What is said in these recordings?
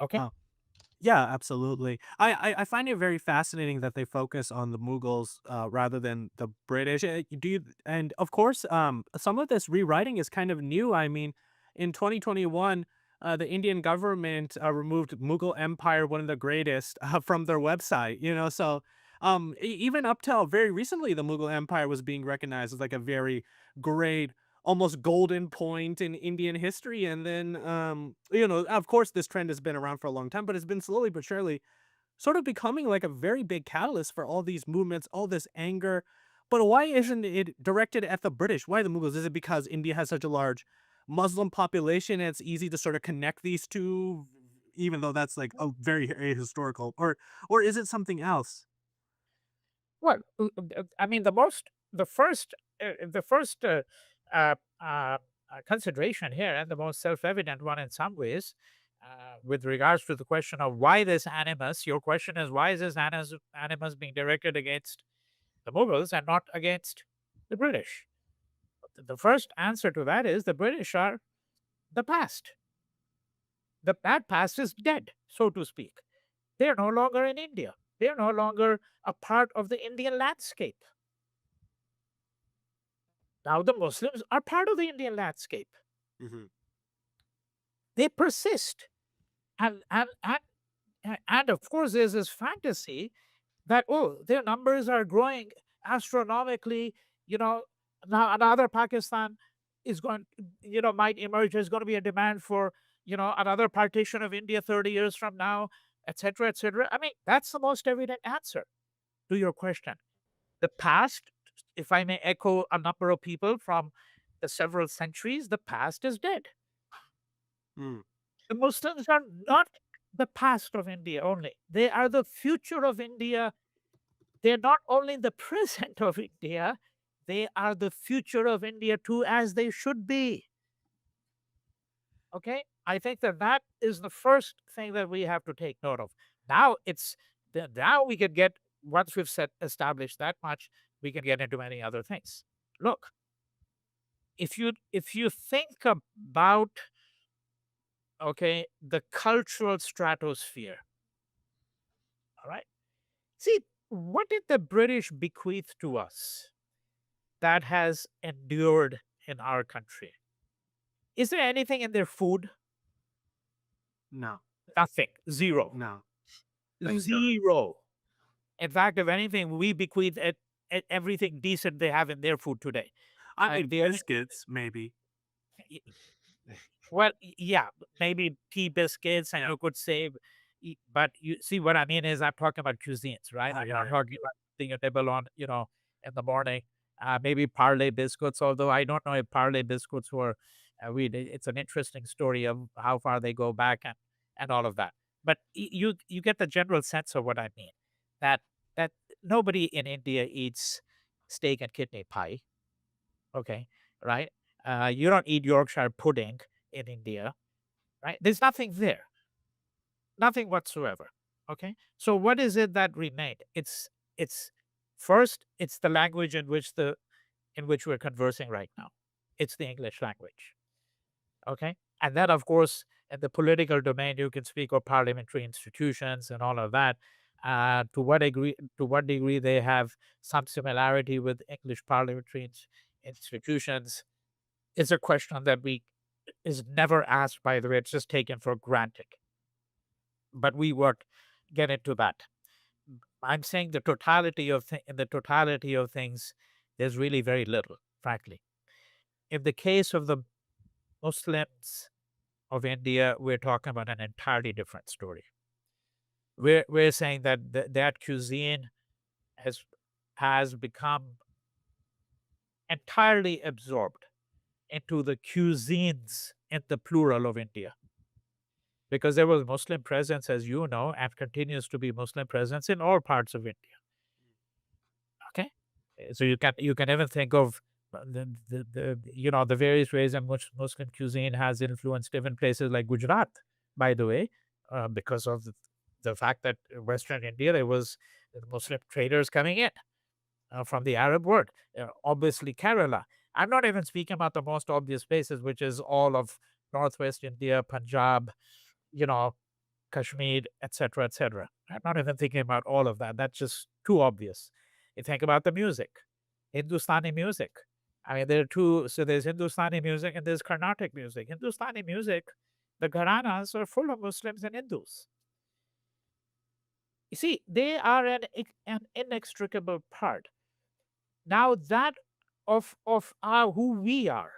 Okay. Oh, yeah, absolutely. I find it very fascinating that they focus on the Mughals, rather than the British. Do you and of course, some of this rewriting is kind of new. I mean, in 2021, the Indian government, removed Mughal Empire, one of the greatest, from their website, so, even up till very recently, the Mughal Empire was being recognized as, like, a very great, almost golden point in Indian history, and then, of course, this trend has been around for a long time, but it's been slowly but surely sort of becoming like a very big catalyst for all these movements, all this anger. But why isn't it directed at the British? Why the Mughals? Is it because India has such a large Muslim population and it's easy to sort of connect these two, even though that's like a very ahistorical, or is it something else? Well, I mean, the first uh, uh, consideration here, and the most self-evident one in some ways, with regards to the question of why this animus. Your question is, why is this animus being directed against the Mughals and not against the British? The first answer to that is the British are the past. That past is dead, so to speak. They are no longer in India. They are no longer a part of the Indian landscape. Now the Muslims are part of the Indian landscape. Hmm. They persist. And of course, there's this fantasy that, oh, their numbers are growing astronomically. You know, now another Pakistan is going, might emerge. There's going to be a demand for, another partition of India 30 years from now, etc., etc. I mean, that's the most evident answer to your question. The past, if I may echo a number of people from the several centuries, the past is dead. Mm. The Muslims are not the past of India only. They are the future of India. They're not only the present of India, they are the future of India too, as they should be. Okay? I think that that is the first thing that we have to take note of. Now now we can get, once we've established that much, we can get into many other things. Look, if you think about, okay, the cultural stratosphere, all right, see, what did the British bequeath to us that has endured in our country? Is there anything in their food? No, Nothing. Zero. no. Thank God. Zero. In fact, if anything, we bequeath everything decent they have in their food today. I mean, The only biscuits, maybe. Well, yeah, maybe tea biscuits, and Yeah. you could say, but you see what I mean is I'm talking about cuisines, right? Oh, I'm yeah, not yeah. talking about thing you nibble on, in the morning. Maybe parley biscuits, although I don't know if parley biscuits were, it's an interesting story of how far they go back and all of that. But you get the general sense of what I mean. That that nobody in India eats steak and kidney pie. Okay, right? You don't eat Yorkshire pudding in India, right? There's nothing there, nothing whatsoever. Okay, so what is it that remained? It's first, it's the language in which we're conversing right now. It's the English language. Okay, and then of course in the political domain you can speak of parliamentary institutions and all of that. To what degree they have some similarity with English parliamentary institutions is a question that we is never asked, by the way. It's just taken for granted. But we won't get into that. I'm saying in the totality of things, there's really very little, frankly. In the case of the Muslims of India, we're talking about an entirely different story. We're saying that that cuisine has has become entirely absorbed into the cuisines in the plural of India, because there was Muslim presence, as you know, and continues to be Muslim presence in all parts of India. Okay, so you can even think of the various ways in which Muslim cuisine has influenced even places like Gujarat. By the way, because of the fact that Western India there was Muslim traders coming in from the Arab world. Obviously, Kerala. I'm not even speaking about the most obvious places, which is all of Northwest India, Punjab, you know, Kashmir, etc., etc. I'm not even thinking about all of that. That's just too obvious. You think about the music, Hindustani music. I mean, there are two. So there's Hindustani music and there's Carnatic music. Hindustani music, the Gharanas are full of Muslims and Hindus. You see, they are an inextricable part. Now that of our, who we are.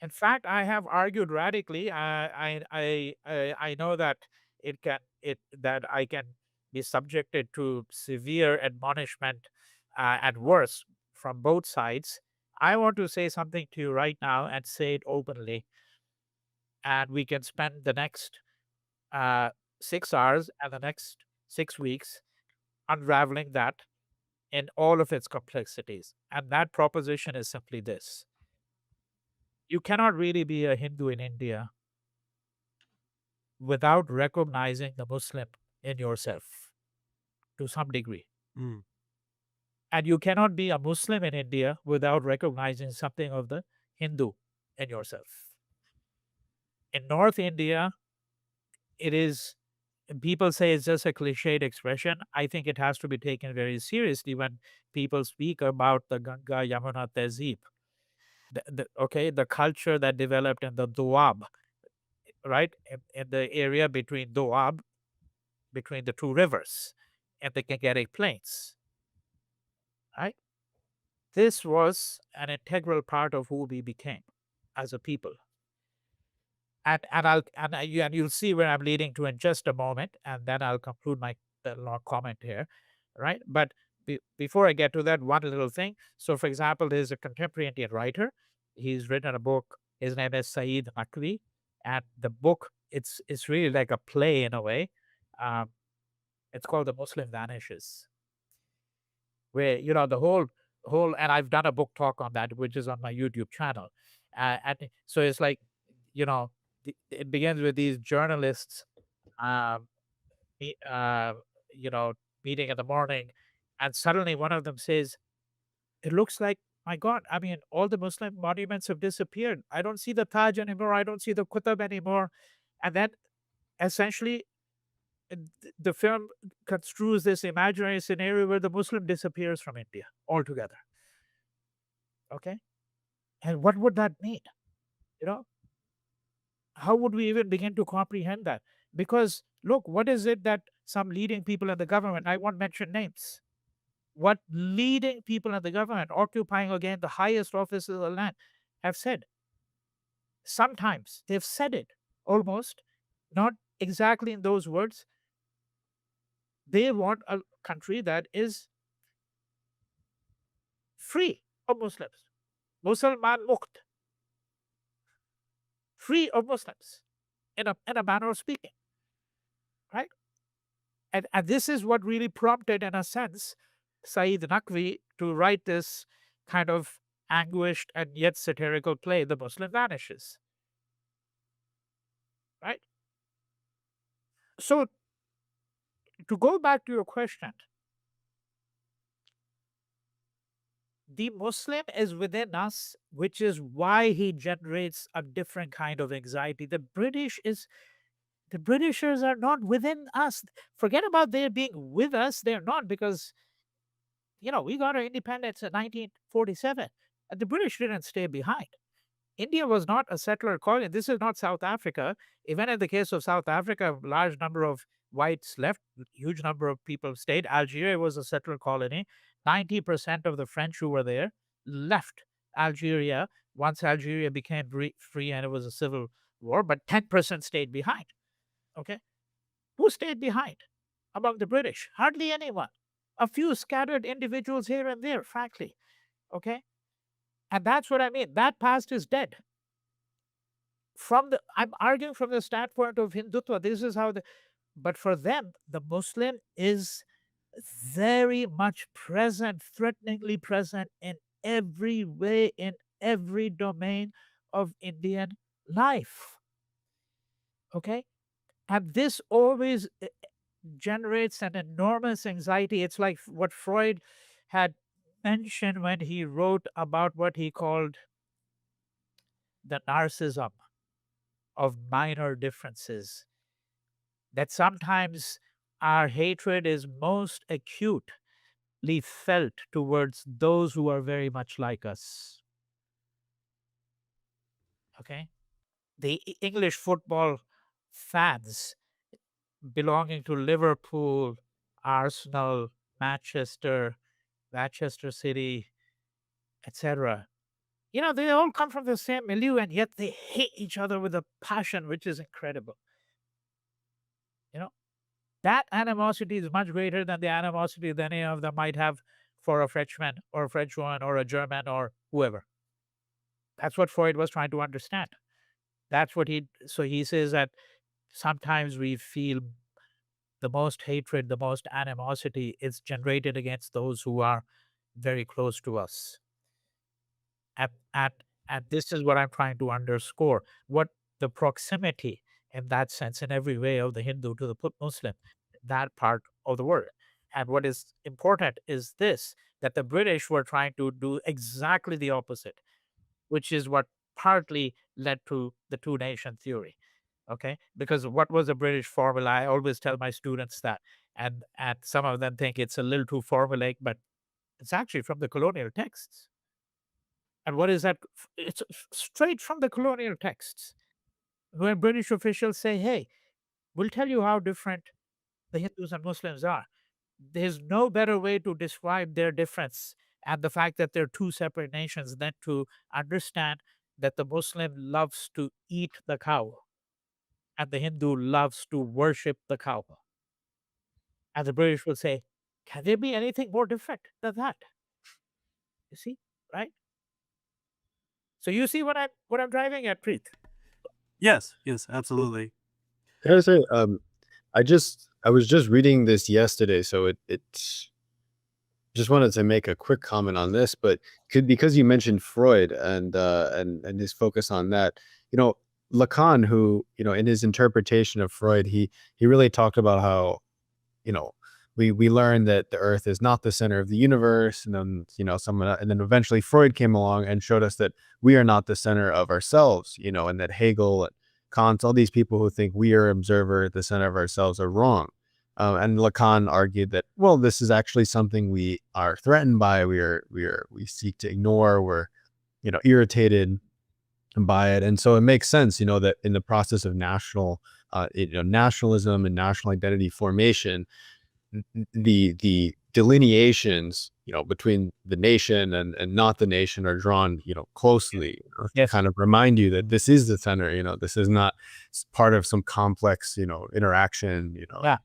In fact, I have argued radically. I know that it that I can be subjected to severe admonishment and worse from both sides. I want to say something to you right now and say it openly, and we can spend the next uh, 6 hours and the next 6 weeks unraveling that in all of its complexities. And that proposition is simply this: you cannot really be a Hindu in India without recognizing the Muslim in yourself to some degree. Mm, And you cannot be a Muslim in India without recognizing something of the Hindu in yourself. In North India, it is, people say it's just a cliched expression. I think it has to be taken very seriously when people speak about the Ganga Yamuna Tehzeeb. Okay, the culture that developed in the Doab, right? In the area between Doab, between the two rivers and the Gangetic Plains, right? This was an integral part of who we became as a people. And you'll see where I'm leading to in just a moment, and then I'll conclude my long comment here, right? But before I get to that, one little thing. So, for example, there's a contemporary Indian writer. He's written a book. His name is Saeed Naqvi, and the book, it's really like a play in a way. Um, it's called "The Muslim Vanishes," where the whole, and I've done a book talk on that, which is on my YouTube channel. And so it's like, you know, it begins with these journalists, um, me- uh, you know, meeting in the morning, and suddenly one of them says, "It looks like, my God, I mean, all the Muslim monuments have disappeared. I don't see the Taj anymore. I don't see the Qutb anymore." And then essentially, the film construes this imaginary scenario where the Muslim disappears from India altogether. Okay. And what would that mean? You know, how would we even begin to comprehend that? Because look, what is it that some leading people in the government, I won't mention names, what leading people in the government occupying again the highest offices of the land have said? Sometimes they've said it almost, not exactly in those words. They want a country that is free of Muslims, Musalman Mukt, free of Muslims, in a manner of speaking, right? And this is what really prompted, in a sense, Saeed Naqvi to write this kind of anguished and yet satirical play, The Muslim Vanishes, right? So, to go back to your question, the Muslim is within us, which is why he generates a different kind of anxiety. The Britishers are not within us. Forget about their being with us. They're not, because we got our independence in 1947, and the British didn't stay behind. India was not a settler colony. This is not South Africa. Even in the case of South Africa, a large number of whites left, huge number of people stayed. Algeria was a settler colony. 90% of the French who were there left Algeria once Algeria became free and it was a civil war, but 10% stayed behind. Okay. Who stayed behind among the British? Hardly anyone. A few scattered individuals here and there, frankly. Okay. And that's what I mean. That past is dead. I'm arguing from the standpoint of Hindutva. This is how but for them, the Muslim is very much present, threateningly present in every way, in every domain of Indian life. Okay. And this always generates an enormous anxiety. It's like what Freud had mentioned when he wrote about what he called the narcissism of minor differences. that sometimes our hatred is most acutely felt towards those who are very much like us. Okay. The English football fans belonging to Liverpool, Arsenal, Manchester, Manchester City, etc. They all come from the same milieu, and yet they hate each other with a passion which is incredible. You know, that animosity is much greater than the animosity that any of them might have for a Frenchman or a Frenchwoman or a German or whoever. That's what Freud was trying to understand. So he says that sometimes we feel the most hatred, the most animosity is generated against those who are very close to us. And, and, and this is what I'm trying to underscore. What the proximity in that sense, in every way, of the Hindu to the Muslim, that part of the world. And what is important is this, that the British were trying to do exactly the opposite, which is what partly led to the two nation theory. Okay. Because what was the British formula? I always tell my students that. And some of them think it's a little too formulaic, but it's actually from the colonial texts. And what is that? It's straight from the colonial texts. When British officials say, hey, we'll tell you how different the Hindus and Muslims are. There's no better way to describe their difference and the fact that they're two separate nations than to understand that the Muslim loves to eat the cow and the Hindu loves to worship the cow. And the British will say, can there be anything more different than that? You see, right? So you see what I'm driving at, Preet. Yes, yes, absolutely. Can I say, I was just reading this yesterday, so it's just wanted to make a quick comment on this, but because you mentioned Freud and his focus on that, you know, Lacan, who, in his interpretation of Freud, he really talked about how, you know, we learned that the earth is not the center of the universe, and then, someone, and then eventually Freud came along and showed us that we are not the center of ourselves, and that Hegel and Kant, all these people who think we are observer at the center of ourselves, are wrong. And Lacan argued that, well, this is actually something we are threatened by. We seek to ignore. We're, irritated by it. And so it makes sense, that in the process of nationalism and national identity formation, the delineations, between the nation and not the nation are drawn, closely, to Yes. kind of remind you that this is the center. This is not part of some complex, interaction. Yeah.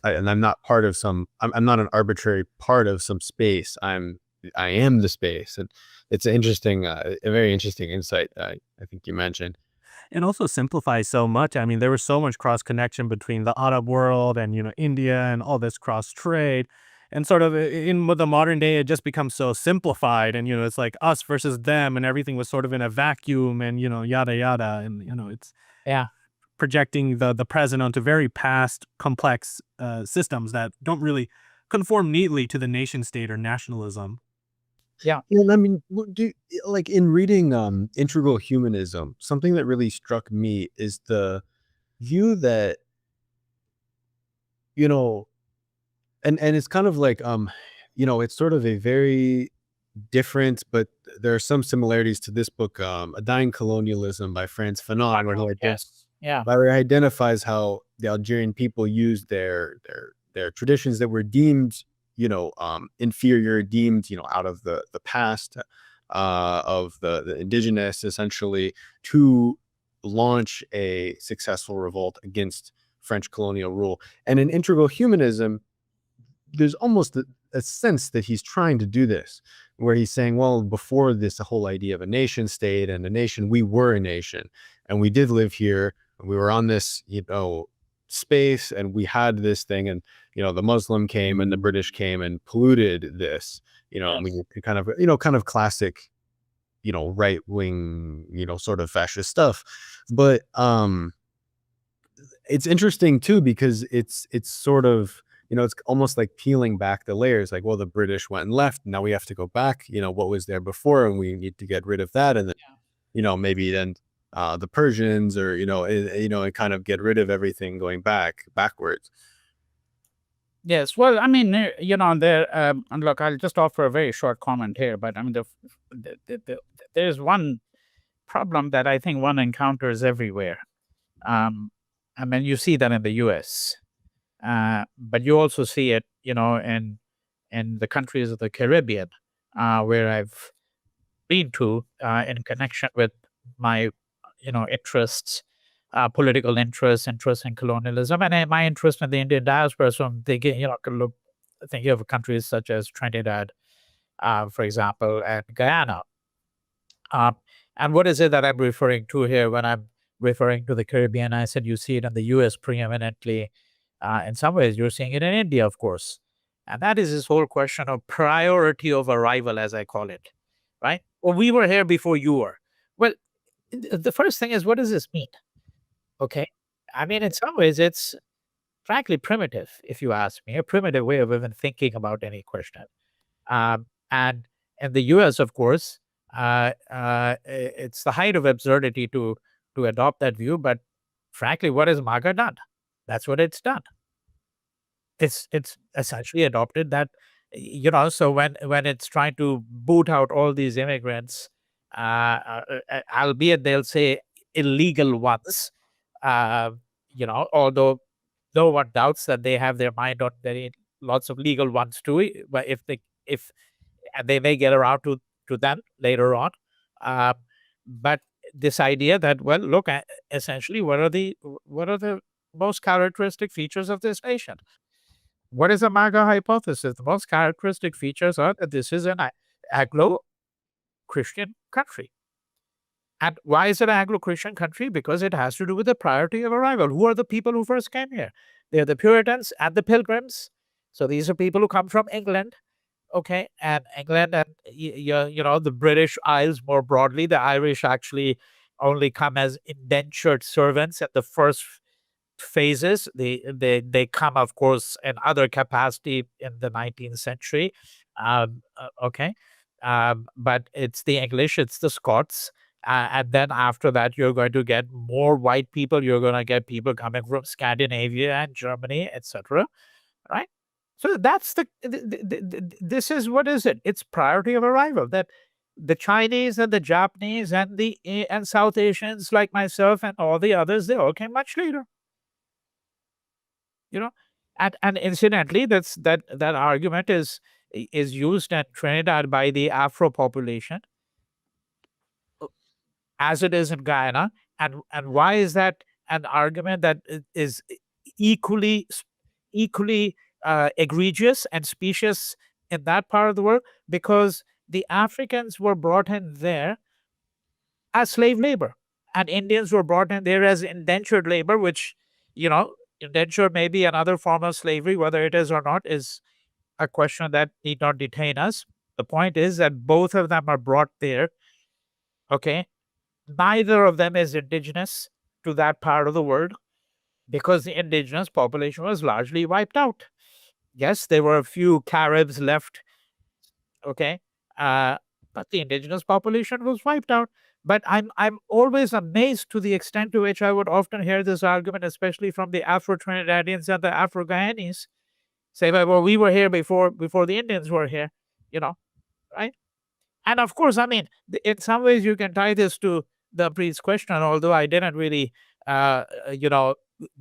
And I'm not part of some. I'm not an arbitrary part of some space. I am the space, and it's an interesting, a very interesting insight. I think you mentioned. It also simplifies so much. I mean, there was so much cross connection between the Arab world and, India and all this cross trade. And sort of in the modern day, it just becomes so simplified. And, it's like us versus them, and everything was sort of in a vacuum and, yada, yada. And, it's Yeah. projecting the present onto very past, complex systems that don't really conform neatly to the nation state or nationalism. Yeah. And I mean, like in reading Integral Humanism, something that really struck me is the view that, you know, and it's kind of like, it's sort of a very different, but there are some similarities to this book, A Dying Colonialism by Frantz Fanon, where Yes. Yeah. he identifies how the Algerian people used their traditions that were deemed, inferior, deemed, out of the past, of the indigenous, essentially, to launch a successful revolt against French colonial rule. And in Integral Humanism, there's almost a sense that he's trying to do this, where he's saying, well, before this whole idea of a nation state and a nation, we were a nation, and we did live here, and we were on this, space, and we had this thing, and, the Muslim came and the British came and polluted this, and we kind of, kind of classic, right wing, sort of fascist stuff. But it's interesting too, because it's sort of, it's almost like peeling back the layers, like, well, the British went and left, now we have to go back, what was there before, and we need to get rid of that, and then, maybe then the Persians, or and kind of get rid of everything going backwards. Yes, well, I mean, there. And look, I'll just offer a very short comment here, but I mean, there's one problem that I think one encounters everywhere. Um, I mean, you see that in the U.S., but you also see it, in the countries of the Caribbean, where I've been to in connection with my, interests, political interests, interest in colonialism, and my interest in the Indian diaspora. So I'm thinking, thinking of countries such as Trinidad, for example, and Guyana. Um, and what is it that I'm referring to here when I'm referring to the Caribbean? I said you see it in the U.S. preeminently. In some ways, you're seeing it in India, of course. And that is this whole question of priority of arrival, as I call it, right? Well, we were here before you were. Well, the first thing is, what does this mean? Okay. I mean, in some ways, it's frankly primitive, if you ask me, a primitive way of even thinking about any question. And in the US, of course, it's the height of absurdity to adopt that view. But frankly, what has MAGA done? That's what it's done. It's essentially adopted that, so when it's trying to boot out all these immigrants, albeit they'll say illegal ones, uh, although no one doubts that they have their mind on very lots of legal ones too, but if and they may get around to them later on. Uh, but this idea that, well, look, essentially, what are the most characteristic features of this nation? What is a MAGA hypothesis? The most characteristic features are that this is an Anglo-Christian country. And why is it an Anglo-Christian country? Because it has to do with the priority of arrival. Who are the people who first came here? They're the Puritans and the Pilgrims. So these are people who come from England, okay, and England and the British Isles more broadly. The Irish actually only come as indentured servants at the first phases. They come, of course, in other capacity in the 19th century. Okay, but it's the English, it's the Scots. And then after that, you're going to get more white people. You're going to get people coming from Scandinavia and Germany, etc. Right? So that's this is, what is it? It's priority of arrival, that the Chinese and the Japanese and and South Asians like myself and all the others, they all came much later. You know, and incidentally, that argument is used in Trinidad by the Afro population, as it is in Guyana. And why is that an argument that is equally egregious and specious in that part of the world? Because the Africans were brought in there as slave labor, and Indians were brought in there as indentured labor, which, indentured may be another form of slavery. Whether it is or not is a question that need not detain us. The point is that both of them are brought there. Okay. Neither of them is indigenous to that part of the world, because the indigenous population was largely wiped out. Yes, there were a few Caribs left, okay, but the indigenous population was wiped out. But I'm always amazed to the extent to which I would often hear this argument, especially from the Afro Trinidadians and the Afro Guyanese, say, well, we were here before the Indians were here, right? And of course, I mean, in some ways, you can tie this to the priest's question, although I didn't really,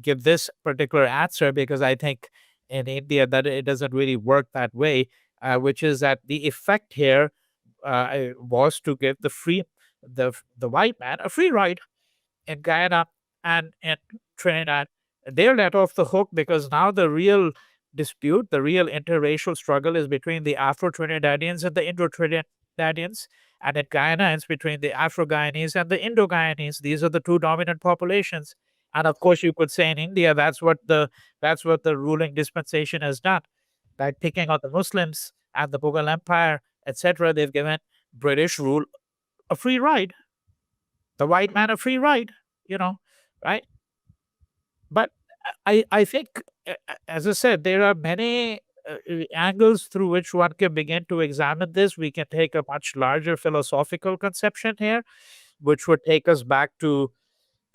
give this particular answer, because I think in India that it doesn't really work that way, which is that the effect here was to give the white man a free ride in Guyana and in Trinidad. They're let off the hook, because now the real dispute, the real interracial struggle, is between the Afro-Trinidadians and the Indo-Trinidadians. And in Guyana, it's between the Afro-Guyanese and the Indo-Guyanese. These are the two dominant populations. And of course, you could say in India, that's what the ruling dispensation has done. By picking on the Muslims and the Mughal Empire, etc., they've given British rule a free ride, the white man a free ride, right? But I think, as I said, there are many angles through which one can begin to examine this. We can take a much larger philosophical conception here. which would take us back to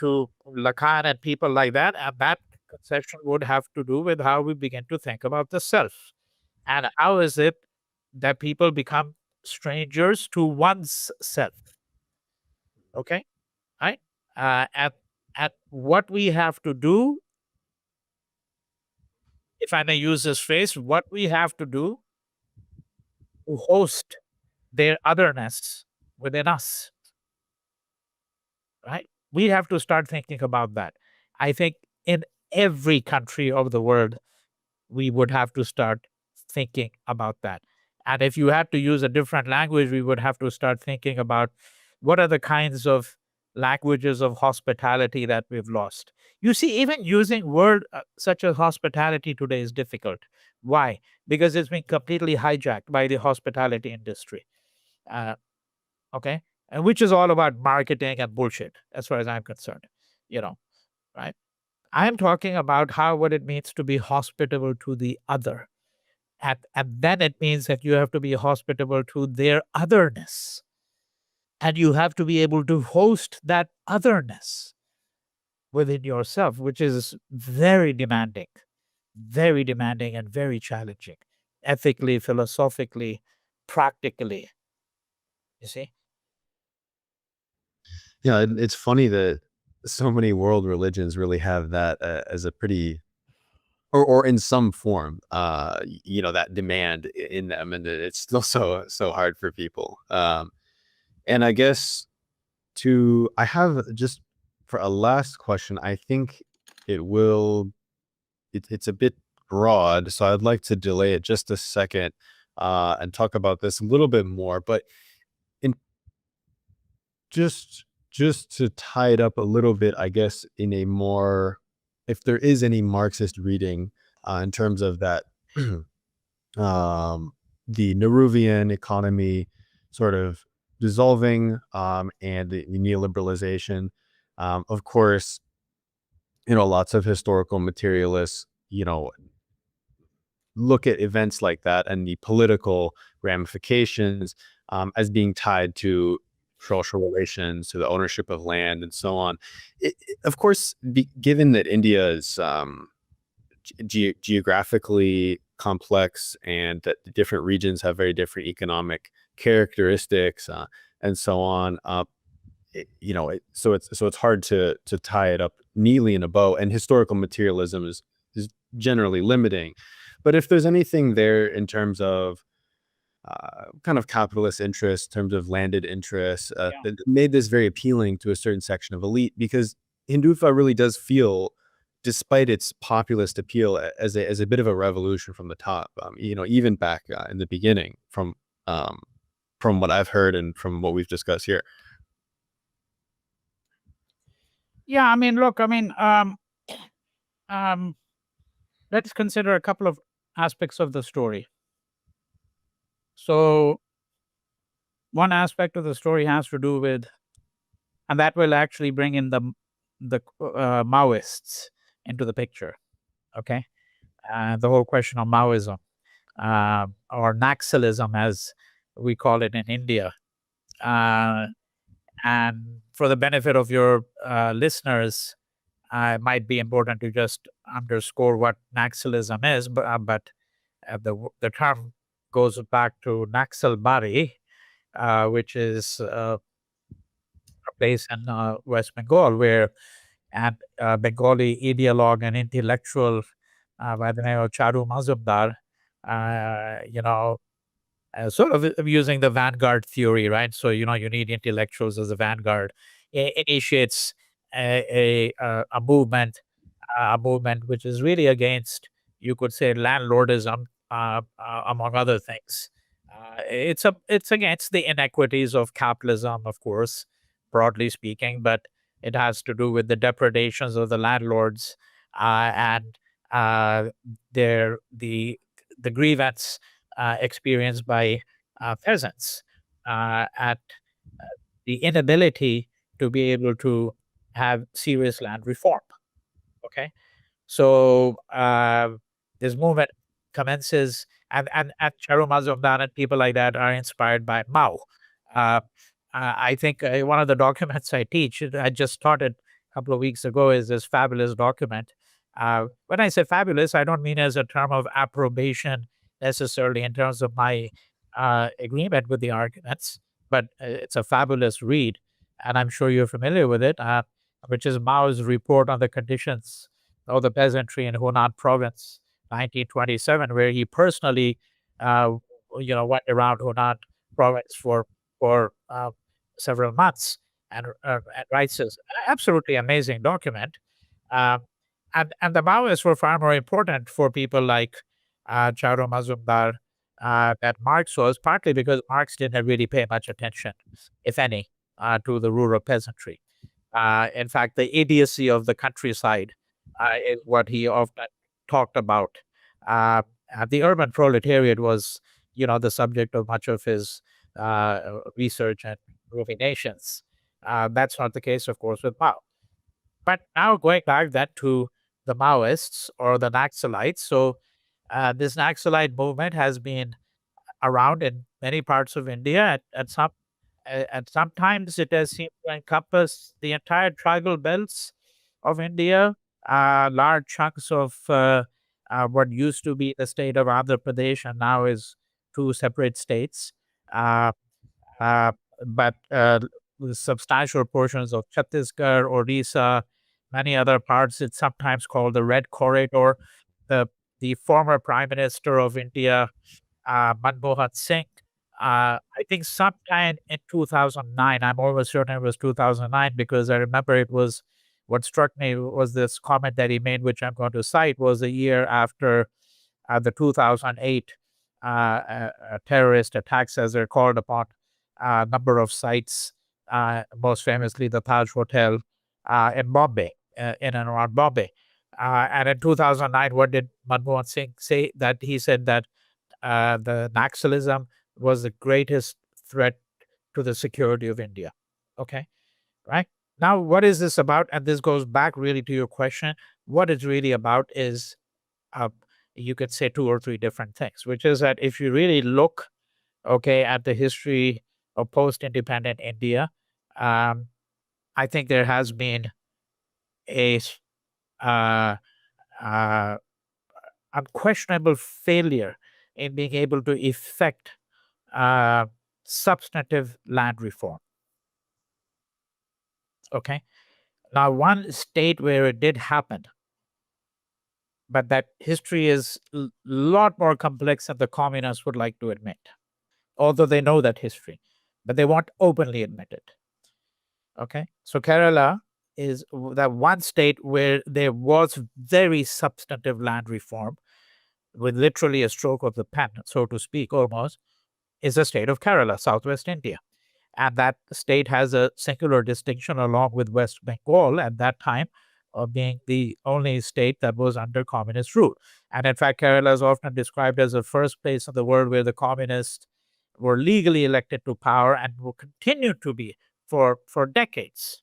Lacan and people like that. And that conception would have to do with how we begin to think about the self. And how is it that people become strangers to one's self? Okay, right? At what we have to do, if I may use this phrase, what we have to do to host their otherness within us, right? We have to start thinking about that. I think in every country of the world, we would have to start thinking about that. And if you had to use a different language, we would have to start thinking about what are the kinds of languages of hospitality that we've lost. You see, even using word such as hospitality today is difficult. Why? Because it's been completely hijacked by the hospitality industry. Uh, okay, and which is all about marketing and bullshit, as far as I'm concerned. You know, right? I am talking about how what it means to be hospitable to the other. And then it means that you have to be hospitable to their otherness. And you have to be able to host that otherness within yourself, which is very demanding and very challenging, ethically, philosophically, practically. You see? Yeah, it's funny that so many world religions really have that as a pretty or in some form, that demand in them, and it's still so hard for people. And I guess I have just for a last question, I think it will it's a bit broad, so I'd like to delay it just a second and talk about this a little bit more. But in just to tie it up a little bit, I guess in a more if there is any Marxist reading in terms of that the Nehruvian economy sort of dissolving and the neoliberalization. Of course, lots of historical materialists, look at events like that and the political ramifications as being tied to social relations, to the ownership of land, and so on. Of course, given that India is geographically complex and that the different regions have very different economic characteristics and so on. So it's hard to tie it up neatly in a bow. And historical materialism is generally limiting. But if there's anything there in terms of kind of capitalist interests, in terms of landed interests, Yeah. that made this very appealing to a certain section of elite because Hindutva really does feel, despite its populist appeal, as a bit of a revolution from the top. Even back in the beginning, from what I've heard and from what we've discussed here. Yeah. I mean, look, um, let's consider a couple of aspects of the story. So, one aspect of the story has to do with, and that will actually bring in the Maoists into the picture. Okay, the whole question of Maoism or Naxalism, as we call it in India. Uh, and for the benefit of your listeners, it might be important to just underscore what Naxalism is, but the term goes back to Naxalbari, which is a place in West Bengal where and Bengali ideologue and intellectual by the name of Charu Mazumdar, you know, sort of using the vanguard theory, right? So, you need intellectuals as a vanguard, initiates a movement which is really against, you could say, landlordism, among other things. It's against the inequities of capitalism, of course, broadly speaking, but it has to do with the depredations of the landlords and uh, their the grievance experienced by peasants at the inability to be able to have serious land reform. Okay, so this movement commences, and Charu Mazumdar and people like that are inspired by Mao. Uh, I think one of the documents I teach, I just started a couple of weeks ago, is this fabulous document. When I say fabulous, I don't mean as a term of approbation necessarily in terms of my agreement with the arguments, but it's a fabulous read, and I'm sure you're familiar with it, which is Mao's report on the conditions of the peasantry in Hunan province, 1927, where he personally, uh, went around Hunan province for several months and writes this absolutely amazing document. Um, and the Maoists were far more important for people like Charu Mazumdar than Marx was, partly because Marx didn't really pay much attention, if any, to the rural peasantry. In fact, the idiocy of the countryside is what he often talked about. The urban proletariat was, the subject of much of his research and ruminations. That's not the case, of course, with Mao. But now going back then to the Maoists or the Naxalites. So this Naxalite movement has been around in many parts of India. And sometimes it has seemed to encompass the entire tribal belts of India, large chunks of what used to be the state of Andhra Pradesh and now is two separate states. Uh, uh, but with substantial portions of Chhattisgarh, Odisha, many other parts. It's sometimes called the Red Corridor. The the former Prime Minister of India, Manmohan Singh, I think sometime in 2009, I'm almost certain it was 2009 because I remember it was what struck me was this comment that he made, which I'm going to cite, was a year after the 2008 terrorist attacks, as they're called, upon a number of sites, most famously the Taj Hotel in Bombay, in and around Bombay. And in 2009, what did Manmohan Singh say? That he said that the Naxalism was the greatest threat to the security of India. Okay, right? Now, what is this about? And this goes back really to your question. What it's really about is uh, you could say two or three different things, which is that if you really look, okay, at the history of post-independent India, um, I think there has been a uh, uh, unquestionable failure in being able to effect uh, substantive land reform. Okay, now one state where it did happen, but that history is a lot more complex than the communists would like to admit, although they know that history, but they won't openly admit it. Okay. So Kerala is that one state where there was very substantive land reform with literally a stroke of the pen, so to speak, almost, is the state of Kerala, southwest India. And that state has a singular distinction along with West Bengal at that time of being the only state that was under communist rule. And in fact, Kerala is often described as the first place in the world where the communists were legally elected to power and will continue to be for decades.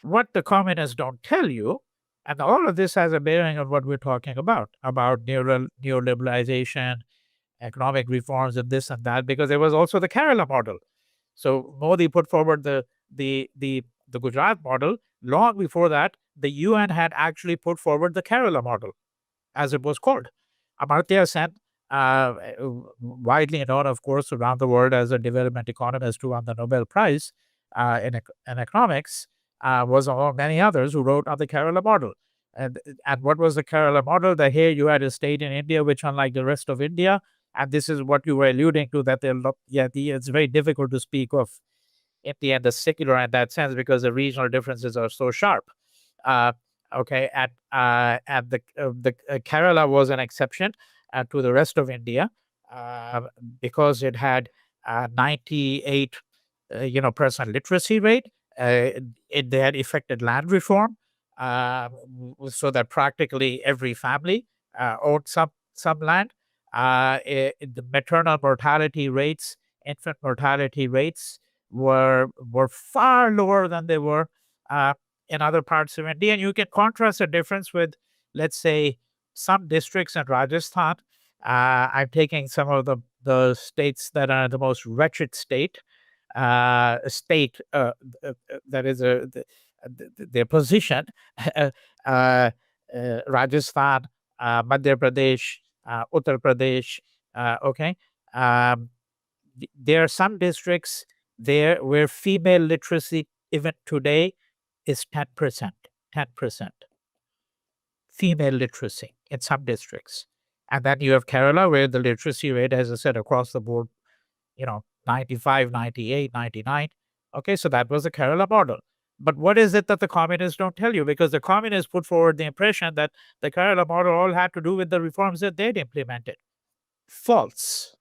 What the communists don't tell you, and all of this has a bearing on what we're talking about neoliberalization, economic reforms, and this and that, because there was also the Kerala model. So Modi put forward the Gujarat model. Long before that, the UN had actually put forward the Kerala model, as it was called. Amartya Sen, widely known, of course, around the world as a development economist who won the Nobel Prize in economics, was among many others who wrote on the Kerala model. And what was the Kerala model? That here you had a state in India which, unlike the rest of India, and this is what you were alluding to, that it's very difficult to speak of India and the secular in that sense because the regional differences are so sharp. Uh, okay, and the Kerala was an exception to the rest of India uh, because it had 98 percent literacy rate. They had effected land reform, so that practically every family owned some land. The maternal mortality rates, infant mortality rates were far lower than they were uh, in other parts of India. And you can contrast the difference with, let's say, some districts in Rajasthan. I'm taking some of the states that are the most wretched state. state that is their position. uh, uh, Rajasthan, Madhya Pradesh, Uttar Pradesh. Okay, um, there are some districts there where female literacy even today is 10%. 10% female literacy in some districts. And then you have Kerala, where the literacy rate, as I said, across the board, 95, 98, 99. Okay, so that was the Kerala model. But what is it that the communists don't tell you? Because the communists put forward the impression that the Kerala model all had to do with the reforms that they'd implemented. False,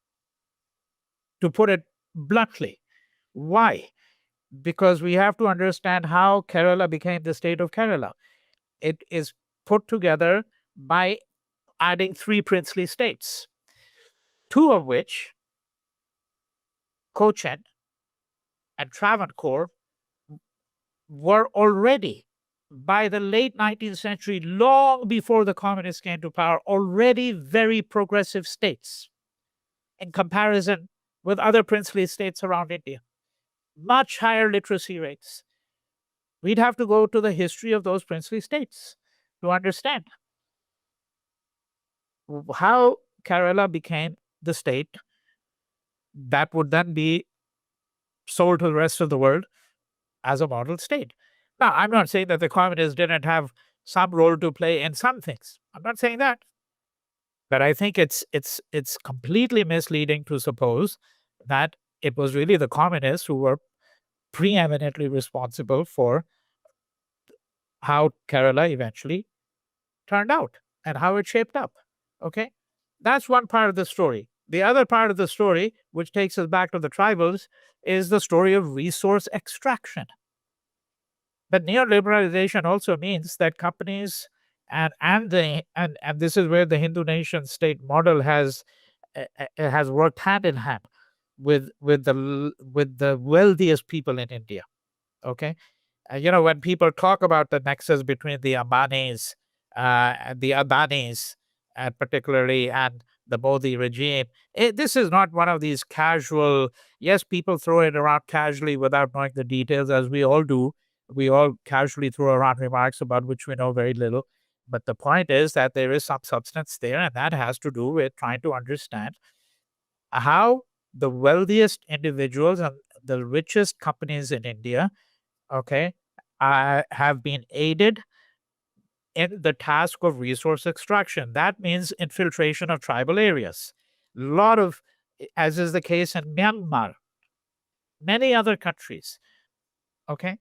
to put it bluntly. Why? Because we have to understand how Kerala became the state of Kerala. It is put together by adding three princely states, two of which, Cochin and Travancore, were already, by the late 19th century, long before the communists came to power, already very progressive states in comparison with other princely states around India. Much higher literacy rates. We'd have to go to the history of those princely states to understand how Kerala became the state that would then be sold to the rest of the world as a model state. Now, I'm not saying that the communists didn't have some role to play in some things. I'm not saying that. But I think it's completely misleading to suppose that it was really the communists who were preeminently responsible for how Kerala eventually turned out and how it shaped up. Okay? That's one part of the story. The other part of the story, which takes us back to the tribals, is the story of resource extraction. But neoliberalization also means that companies and this is where the Hindu nation state model has worked hand in hand with the wealthiest people in India. Okay, when people talk about the nexus between the Ambanis, and the Adanis, and particularly and the Modi regime, this is not one of these casual. Yes, people throw it around casually without knowing the details, as we all do. We all casually throw around remarks about which we know very little. But the point is that there is some substance there, and that has to do with trying to understand how the wealthiest individuals and the richest companies in India, okay, have been aided in the task of resource extraction. That means infiltration of tribal areas. A lot of, as is the case in Myanmar, many other countries, okay,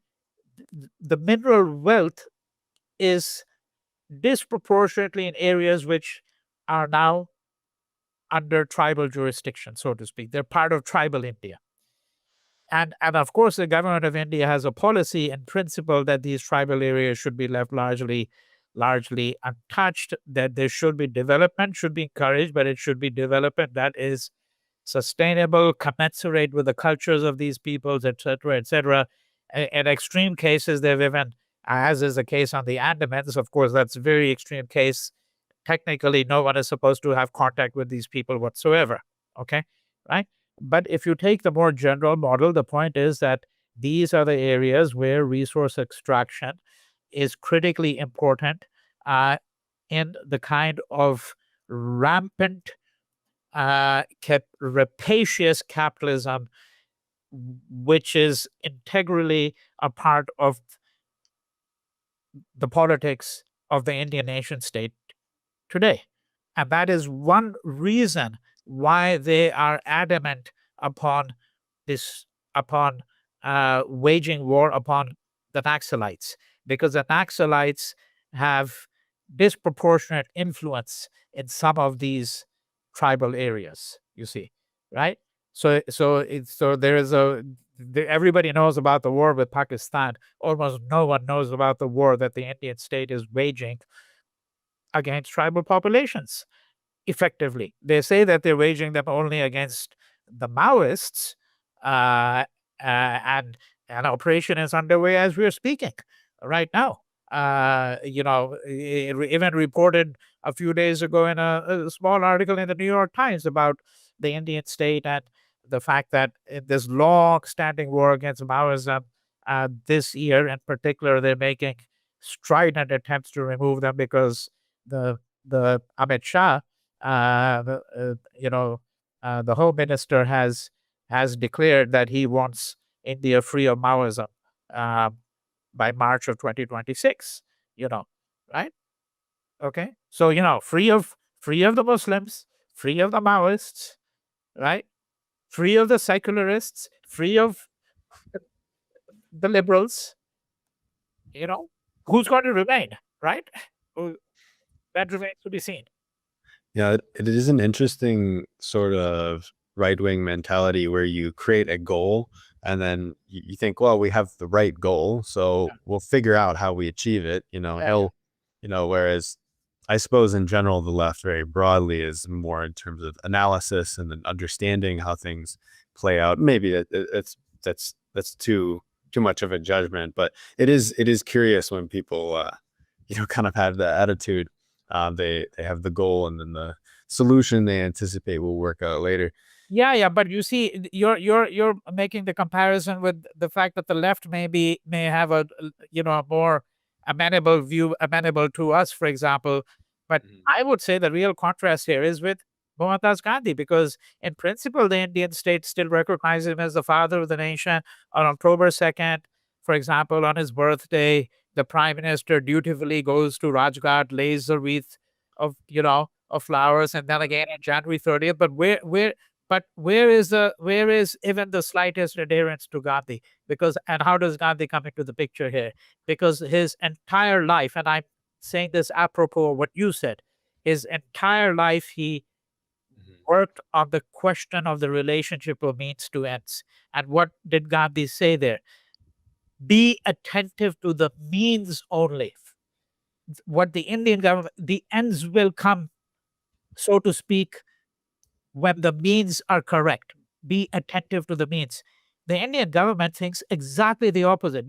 the mineral wealth is disproportionately in areas which are now under tribal jurisdiction, so to speak. They're part of tribal India. And of course, the government of India has a policy in principle that these tribal areas should be left largely untouched, that there should be development, should be encouraged, but it should be development that is sustainable, commensurate with the cultures of these peoples, etc., etc. In extreme cases, they've even, as is the case on the Andamans, of course, that's a very extreme case. Technically, no one is supposed to have contact with these people whatsoever. Okay, right? But if you take the more general model, the point is that these are the areas where resource extraction is critically important in the kind of rampant, rapacious capitalism, which is integrally a part of the politics of the Indian nation state today. And that is one reason why they are adamant upon this, upon waging war upon the Naxalites, because the Naxalites have disproportionate influence in some of these tribal areas. You see, right? So there is everybody knows about the war with Pakistan. Almost no one knows about the war that the Indian state is waging against tribal populations effectively. They say that they're waging them only against the Maoists, and an operation is underway as we're speaking right now. Even reported a few days ago in a small article in the New York Times about the Indian state and the fact that in this long-standing war against Maoism, this year in particular, they're making strident attempts to remove them because the Amit Shah, the Home Minister has declared that he wants India free of Maoism um, by March of 2026. You know, right? Okay, so free of the Muslims, free of the Maoists, right? Free of the secularists, free of the liberals. You know, who's going to remain, right? Who- That remains to be seen. Yeah, it is an interesting sort of right-wing mentality where you create a goal and then you think, well, we have the right goal, so we'll figure out how we achieve it, Yeah, yeah, whereas I suppose in general, the left very broadly is more in terms of analysis and then understanding how things play out. Maybe that's too much of a judgment, but it is curious when people kind of have the attitude. They have the goal and then the solution they anticipate will work out later. yeah. But you see, you're making the comparison with the fact that the left may have a more amenable view, amenable to us, for example. But Mhm. I would say the real contrast here is with Mohandas Gandhi, because in principle, the Indian state still recognizes him as the father of the nation. On October 2nd, for example, on his birthday, the prime minister dutifully goes to Rajghat, lays a wreath of flowers, and then again on January 30th. But where is even the slightest adherence to Gandhi? Because and how does Gandhi come into the picture here? Because his entire life, and I'm saying this apropos of what you said, his entire life he Mhm. worked on the question of the relationship of means to ends. And what did Gandhi say there? Be attentive to the means only. What the Indian government, the ends will come, so to speak, when the means are correct. Be attentive to the means. The Indian government thinks exactly the opposite.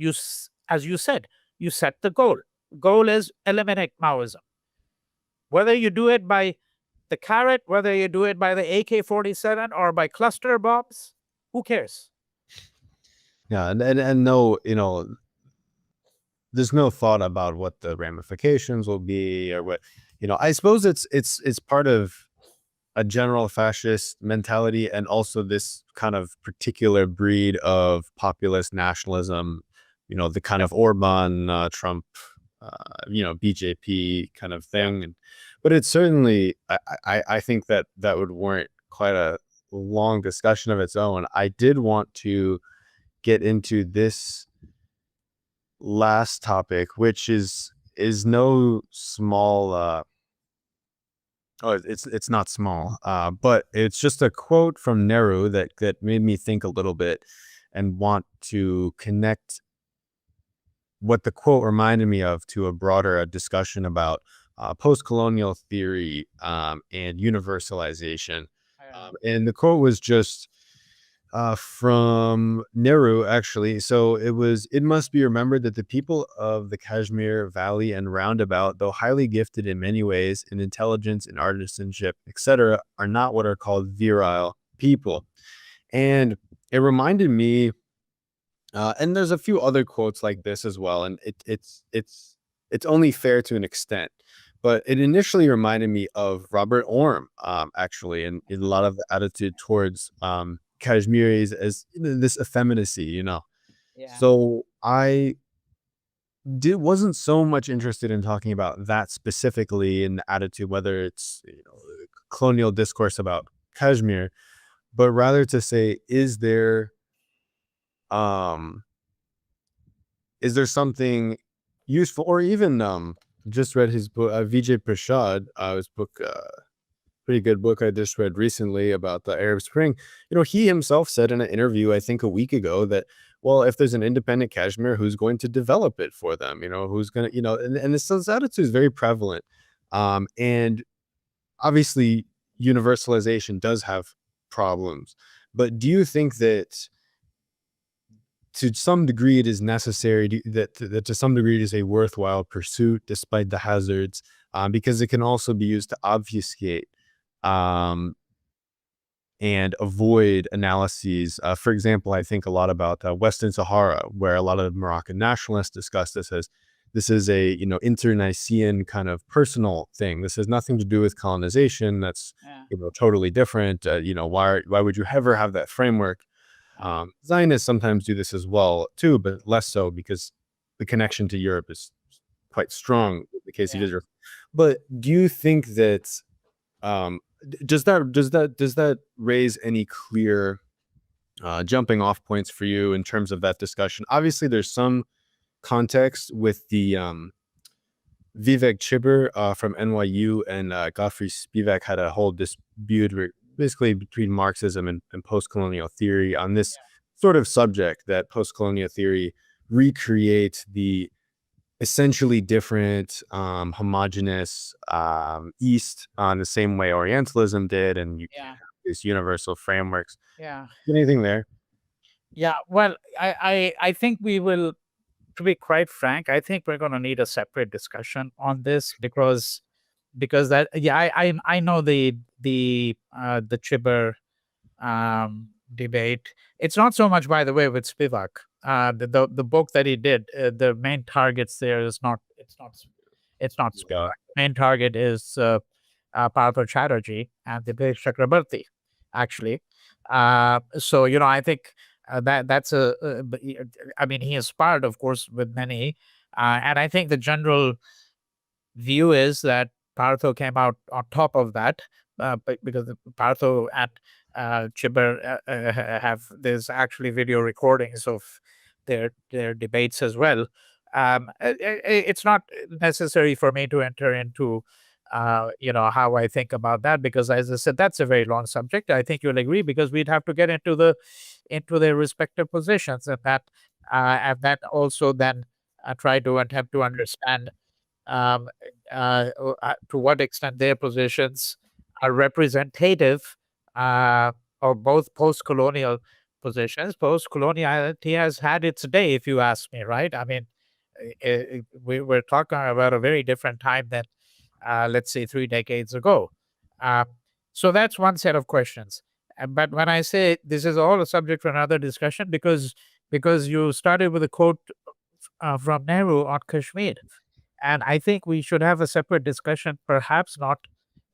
As you said, you set the goal. Goal is eliminate Maoism. Whether you do it by the carrot, whether you do it by the AK-47 or by cluster bombs, who cares? Yeah, and no, there's no thought about what the ramifications will be or what, I suppose it's part of a general fascist mentality and also this kind of particular breed of populist nationalism, the kind Yep. of Orban, Trump, BJP kind of Yeah. thing. But it's certainly, I think that would warrant quite a long discussion of its own. I did want to get into this last topic, which is no small it's not small, but it's just a quote from Nehru that made me think a little bit and want to connect what the quote reminded me of to a broader discussion about post-colonial theory and universalization. Yeah. And the quote was just from Nehru, actually. So it must be remembered that the people of the Kashmir Valley and roundabout, though highly gifted in many ways in intelligence and artisanship, etc., are not what are called virile people. And it reminded me, and there's a few other quotes like this as well, and it's only fair to an extent. But it initially reminded me of Robert Orm, actually, and in a lot of the attitude towards Kashmiris as this effeminacy, Yeah. So I wasn't so much interested in talking about that specifically in the attitude, whether it's colonial discourse about Kashmir, but rather to say, um is there something useful or even just read his book, Vijay Prashad, his book, pretty good book I just read recently about the Arab Spring. He himself said in an interview, I think a week ago, that, well, if there's an independent Kashmir, who's going to develop it for them? Who's going to, and this attitude is very prevalent. And obviously, universalization does have problems. But do you think that to some degree it is necessary that to some degree it is a worthwhile pursuit despite the hazards, because it can also be used to obfuscate um, and avoid analyses. For example, I think a lot about Western Sahara, where a lot of Moroccan nationalists discuss this as this is a inter-Nicene kind of personal thing. This has nothing to do with colonization. That's Yeah. totally different. Why would you ever have that framework? Zionists sometimes do this as well too, but less so because the connection to Europe is quite strong in the case of Yeah. Israel. But do you think that does that raise any clear jumping off points for you in terms of that discussion? Obviously, there's some context with the Vivek Chibber from NYU and Godfrey Spivak had a whole dispute basically between Marxism and post-colonial theory on this sort of subject, that post-colonial theory recreates the essentially different, homogenous East on the same way Orientalism did, and you Yeah. have these universal frameworks. Yeah. Anything there? Yeah. Well, I think we will, to be quite frank, I think we're going to need a separate discussion on this because that, yeah, I know the Chibber debate. It's not so much, by the way, with Spivak. The book that he did, the main targets there is not, it's not Yeah. Spivak. Main target is Partha Chatterjee and Dipesh Chakrabarti, actually. So I think that's I mean, he inspired, of course, with many, and I think the general view is that Partho came out on top of that, because Partho and Chibber have, there's actually video recordings of their debates as well. It's not necessary for me to enter into how I think about that, because, as I said, that's a very long subject. I think you'll agree, because we'd have to get into their respective positions, and that also then try to attempt to understand um, to what extent their positions are representative of both post-colonial positions. Post-coloniality has had its day, if you ask me, right? I mean, we're talking about a very different time than, let's say, 3 decades ago. Um, so that's one set of questions. But when I say this is all a subject for another discussion, because you started with a quote from Nehru on Kashmir. And I think we should have a separate discussion, perhaps not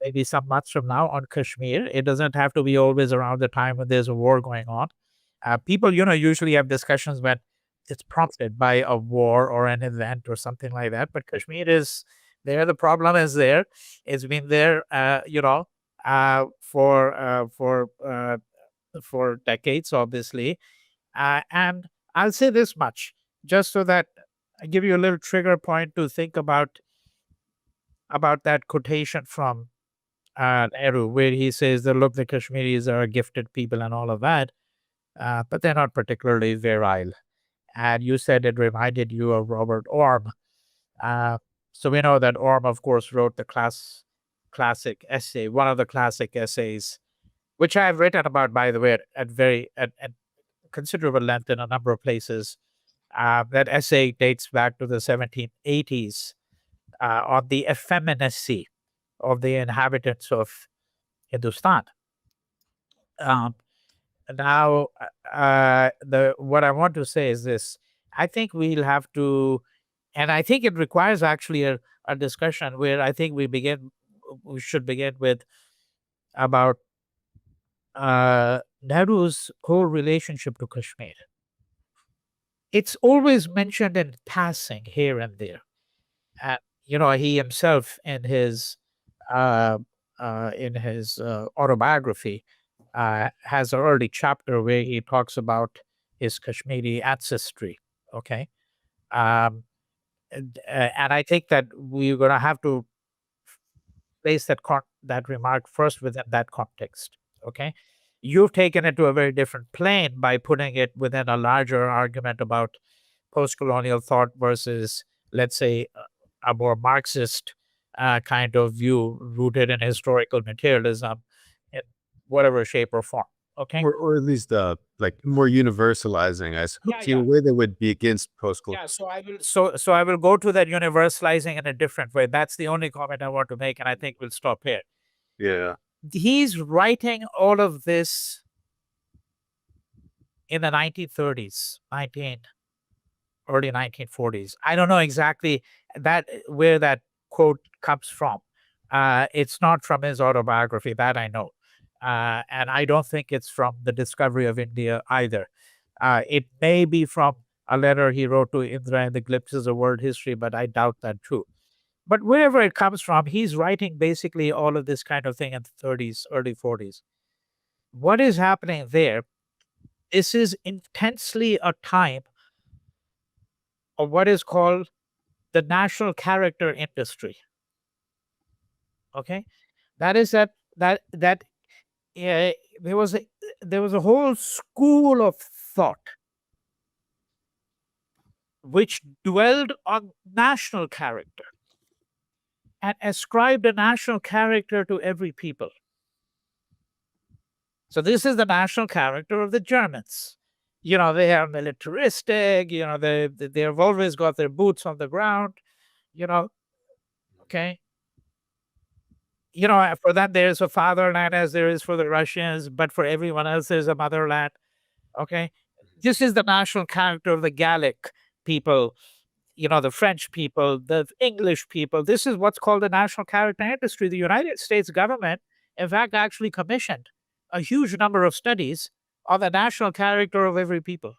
maybe some months from now, on Kashmir. It doesn't have to be always around the time when there's a war going on. People, usually have discussions when it's prompted by a war or an event or something like that. But Kashmir is there. The problem is there. It's been there, for decades, obviously. And I'll say this much, just so that I give you a little trigger point to think about that quotation from Nehru, where he says that, look, the Kashmiris are a gifted people and all of that, but they're not particularly virile. And you said it reminded you of Robert Orme. Uh, so we know that Orme, of course, wrote the classic essay, one of the classic essays, which I have written about, by the way, at considerable length in a number of places. That essay dates back to the 1780s, on the effeminacy of the inhabitants of Hindustan. Um, Now, the what I want to say is this: I think we'll have to, and I think it requires actually a discussion where I think we should begin with about Nehru's whole relationship to Kashmir. It's always mentioned in passing here and there. And he himself, uh, in his autobiography, has an early chapter where he talks about his Kashmiri ancestry. Okay, and I think that we're going to have to place that remark first within that context. Okay, you've taken it to a very different plane by putting it within a larger argument about post-colonial thought versus, let's say, a more Marxist kind of view rooted in historical materialism in whatever shape or form. Okay. Or at least like more universalizing, I Yeah, suppose, in a yeah. way that would be against post-colonial. Yeah, so I will go to that universalizing in a different way. That's the only comment I want to make, and I think we'll stop here. Yeah. He's writing all of this in the 1930s, early 1940s. I don't know exactly where that quote comes from. It's not from his autobiography, that I know. And I don't think it's from the discovery of India either. It may be from a letter he wrote to Indra in the Glimpses of World History, but I doubt that too. But wherever it comes from, he's writing basically all of this kind of thing in the 30s, early 40s. What is happening there? This is intensely a time of what is called the national character industry. Okay, that is that uh, there was a whole school of thought which dwelled on national character and ascribed a national character to every people. So this is the national character of the Germans. They are militaristic. They've always got their boots on the ground. You know, okay. For them there's a fatherland as there is for the Russians, but for everyone else there's a motherland. Okay, this is the national character of the Gallic people. The French people, the English people. This is what's called the national character industry. The United States government, in fact, actually commissioned a huge number of studies on the national character of every people.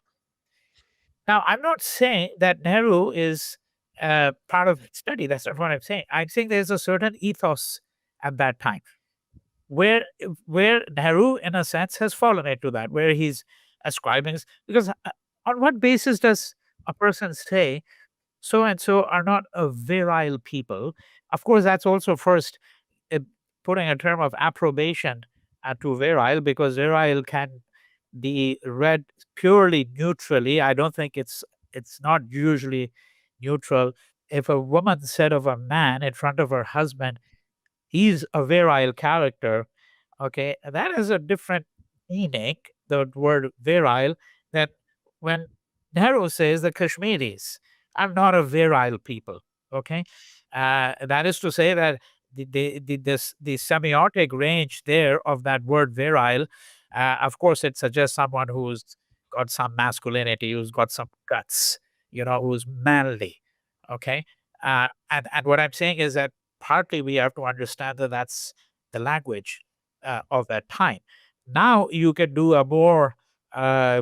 Now, I'm not saying that Nehru is part of the study. That's not what I'm saying. I'm saying there's a certain ethos at that time where Nehru, in a sense, has fallen into that, where he's ascribing. Because on what basis does a person say so and so are not a virile people? Of course, that's also first uh, putting a term of approbation to virile, because virile can be read purely neutrally. I don't think it's not usually neutral. If a woman said of a man in front of her husband, he's a virile character, okay, that is a different meaning, the word virile, than when Nehru says the Kashmiris are not a virile people, okay. That is to say that the semiotic range there of that word virile, of course, it suggests someone who's got some masculinity, who's got some guts, who's manly, okay. And what I'm saying is that partly we have to understand that that's the language of that time. Now you can do a more,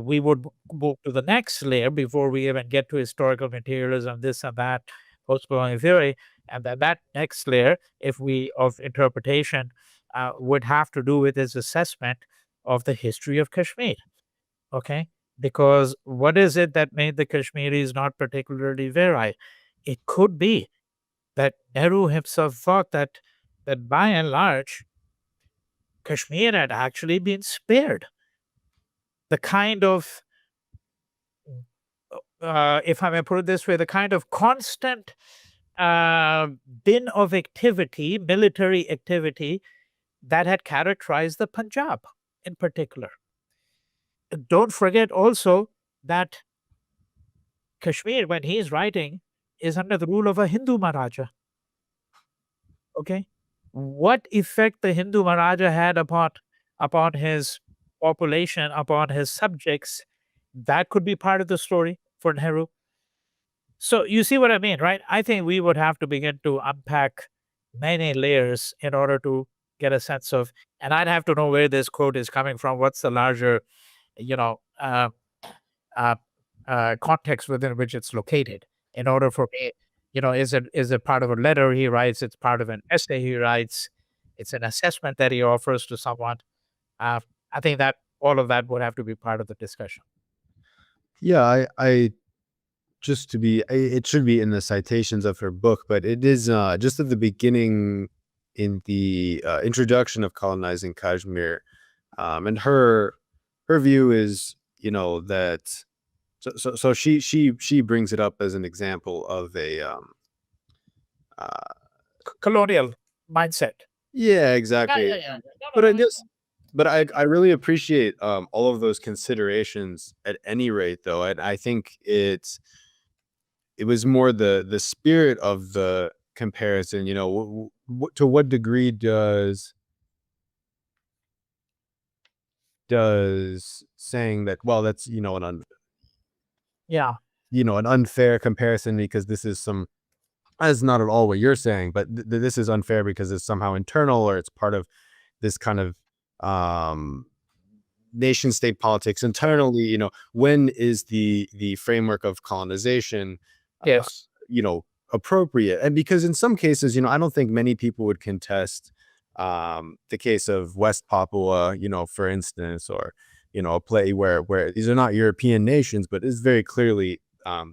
we would move to the next layer before we even get to historical materialism, this and that, post-colonial theory. And then that next layer, of interpretation, would have to do with his assessment of the history of Kashmir. Okay. Because what is it that made the Kashmiris not particularly virile? It could be that Nehru himself thought that by and large, Kashmir had actually been spared. The kind of, if I may put it this way, the kind of constant bin of activity, military activity, that had characterized the Punjab in particular. Don't forget also that Kashmir, when he is writing, is under the rule of a Hindu Maharaja. Okay, what effect the Hindu Maharaja had upon his population, upon his subjects, that could be part of the story for Nehru. So you see what I mean, right? I think we would have to begin to unpack many layers in order to get a sense of, and I'd have to know where this quote is coming from. What's the larger, you know, uh, uh, context within which it's located? In order for me, is it part of a letter he writes? It's part of an essay he writes. It's an assessment that he offers to someone. Uh, I think that all of that would have to be part of the discussion. Yeah, I just to be, it should be in the citations of her book, but it is just at the beginning in the introduction of colonizing Kashmir, and her view is, that so she brings it up as an example of a uh, Colonial mindset. yeah, Yeah, exactly. yeah, yeah. No, But no, I no. just but I really appreciate all of those considerations at any rate, though. And I think it was more the spirit of the comparison. To what degree does does saying that, well, that's, Yeah. an unfair comparison because this is some that's not at all what you're saying, but this is unfair because it's somehow internal or it's part of this kind of um nation state politics internally. When is the framework of colonization uh, Yes. appropriate? And because in some cases, I don't think many people would contest the case of West Papua, for instance, or a play where these are not European nations, but it's very clearly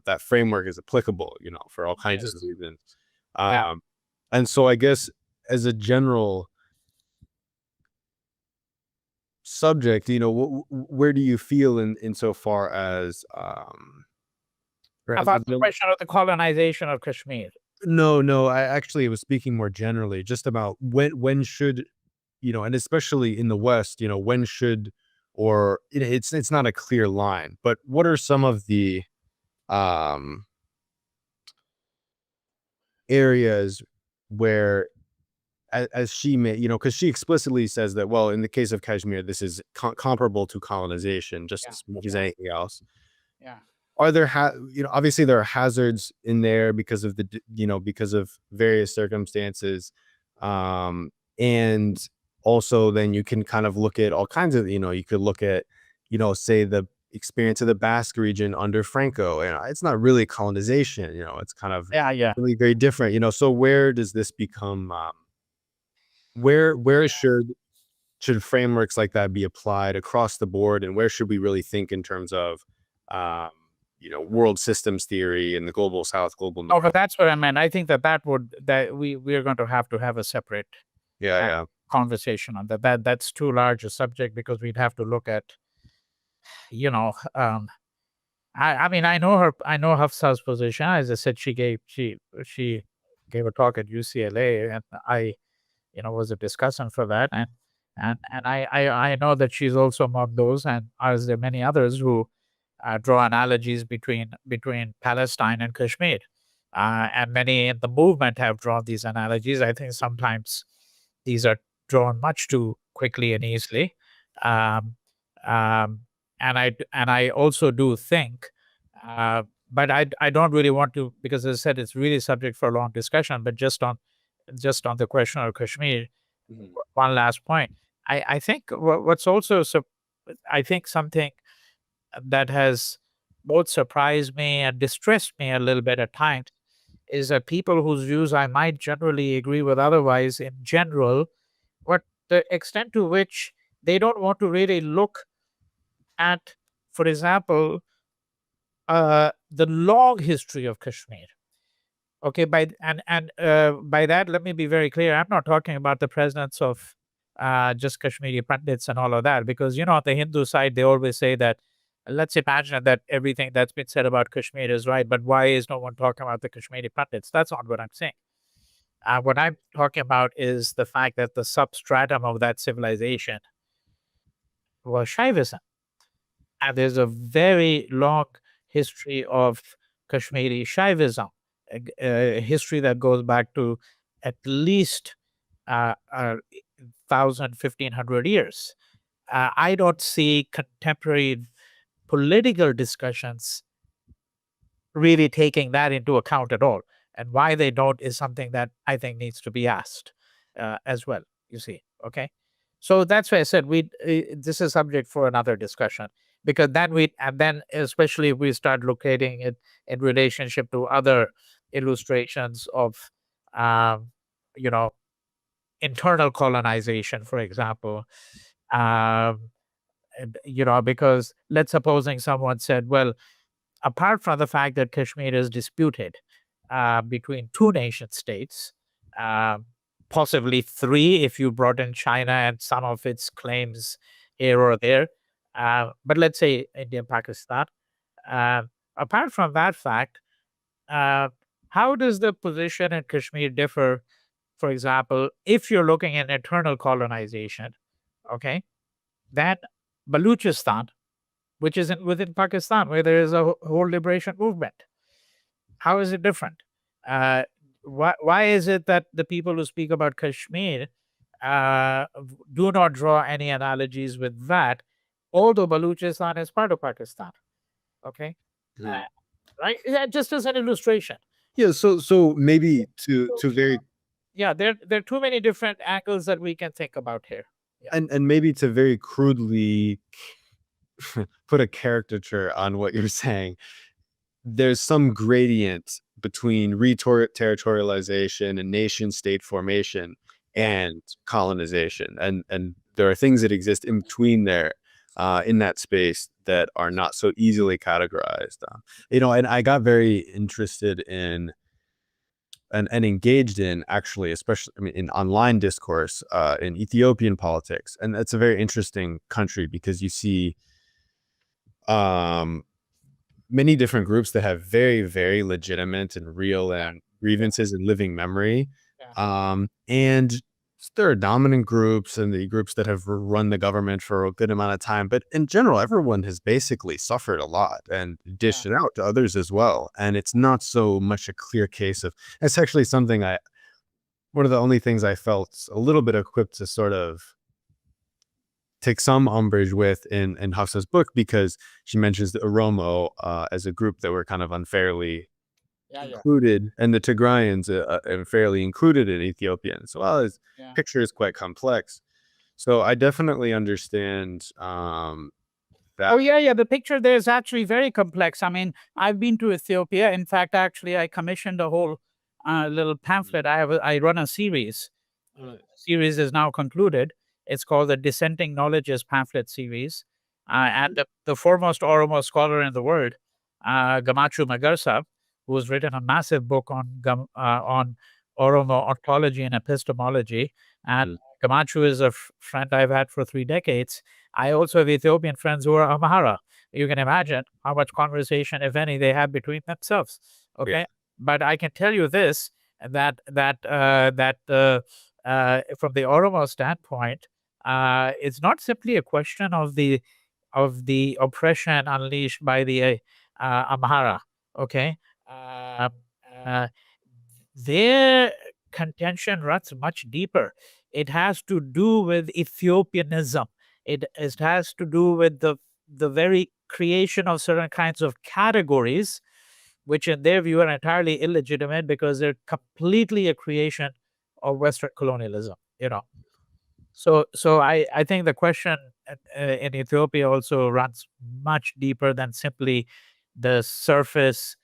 that framework is applicable, for all kinds of Yes. reasons. Yeah. um and so I guess as a general subject, where do you feel in insofar as About the ability? question of the colonization of Kashmir. No, I actually was speaking more generally, just about when should, and especially in the West, when should, or it's not a clear line, but what are some of the um areas where, as she may, because she explicitly says that, well, in the case of Kashmir, this is comparable to colonization just Yeah. as much as Yeah. anything else. Yeah. Are there obviously there are hazards in there because of because of various circumstances, and also then you can kind of look at all kinds of, you could look at, say the experience of the Basque region under Franco, and it's not really colonization, it's kind of Yeah. Yeah. really very different, so where does this become, where should frameworks like that be applied across the board, and where should we really think in terms of um, world systems theory and the global south, global Oh, north? but that's what I meant. I think that we're going to have a separate Yeah, uh, yeah. conversation on that. That's too large a subject because we'd have to look at, you know, I mean, I know Hafsa's position. As I said, she gave a talk at UCLA, and I, was a discussant for that, and I know that she's also among those, and as there are many others who draw analogies between Palestine and Kashmir, and many in the movement have drawn these analogies. I think sometimes these are drawn much too quickly and easily, um, um, and I also do think, but I don't really want to, because as I said, it's really subject for a long discussion. But just on the question of Kashmir, Mhm. one last point. I think what's also I think something that has both surprised me and distressed me a little bit at times is that people whose views I might generally agree with otherwise in general, but the extent to which they don't want to really look at, for example, the long history of Kashmir. Okay, by that, let me be very clear. I'm not talking about the presence of just Kashmiri pundits and all of that, because on the Hindu side they always say that, let's imagine that everything that's been said about Kashmir is right, but why is no one talking about the Kashmiri pundits? That's not what I'm saying. What I'm talking about is the fact that the substratum of that civilization was Shaivism. And there's a very long history of Kashmiri Shaivism, a history that goes back to at least 1,000, 1,500 years. I don't see contemporary political discussions really taking that into account at all. And why they don't is something that I think needs to be asked as well. You see, okay. So that's why I said this is subject for another discussion, because then especially if we start locating it in relationship to other illustrations of, um, you know, internal colonization, for example. Um, because let's supposing someone said, well, apart from the fact that Kashmir is disputed between two nation states, uh, possibly three if you brought in China and some of its claims here or there, but let's say India and Pakistan. Uh, Apart from that fact, uh, how does the position in Kashmir differ? For example, if you're looking at internal colonization, okay, then Baluchistan, which is within Pakistan, where there is a whole liberation movement. How is it different? Uh, why is it that the people who speak about Kashmir do not draw any analogies with that, although Baluchistan is part of Pakistan. Okay, Mhm. right? Yeah, just as an illustration. Yeah, so maybe to very Yeah, there are too many different angles that we can think about here. Yeah, and maybe to very crudely put a caricature on what you're saying, there's some gradient between territorialization and nation state formation yeah, and colonization, and there are things that exist in between there, in that space that are not so easily categorized. And I got very interested in and engaged in, actually, especially, I mean, in online discourse, in Ethiopian politics, and it's a very interesting country because you see um many different groups that have very, very legitimate and real yeah, and grievances and living memory. yeah, And there are dominant groups and the groups that have run the government for a good amount of time. But in general, everyone has basically suffered a lot and yeah, dished it out to others as well. And it's not so much a clear case of, it's actually something one of the only things I felt a little bit equipped to sort of take some umbrage with in Hafsa's book, because she mentions the Oromo as a group that were kind of unfairly yeah, yeah, included, and the Tigrayans unfairly included in Ethiopian. So while his yeah. picture is quite complex, so I definitely understand Oh, that. yeah, yeah. The picture there is actually very complex. I mean, I've been to Ethiopia. In fact, actually, I commissioned a whole little pamphlet. I run a series. Series is now concluded. It's called the Dissenting Knowledges Pamphlet Series. And the foremost Oromo scholar in the world, Gamachu Magarsa, who has written a massive book on Oromo ontology and epistemology. And Mhm. Gamachu is a friend I've had for 3 decades. I also have Ethiopian friends who are Amhara. You can imagine how much conversation, if any, they have between themselves. Yeah. Okay, but I can tell you this, from the Oromo standpoint, it's not simply a question of the oppression unleashed by the Amhara. Okay, uh, uh, their contention runs much deeper. It has to do with Ethiopianism. It has to do with the very creation of certain kinds of categories, which in their view are entirely illegitimate because they're completely a creation of Western colonialism. So I think the question in Ethiopia also runs much deeper than simply the surface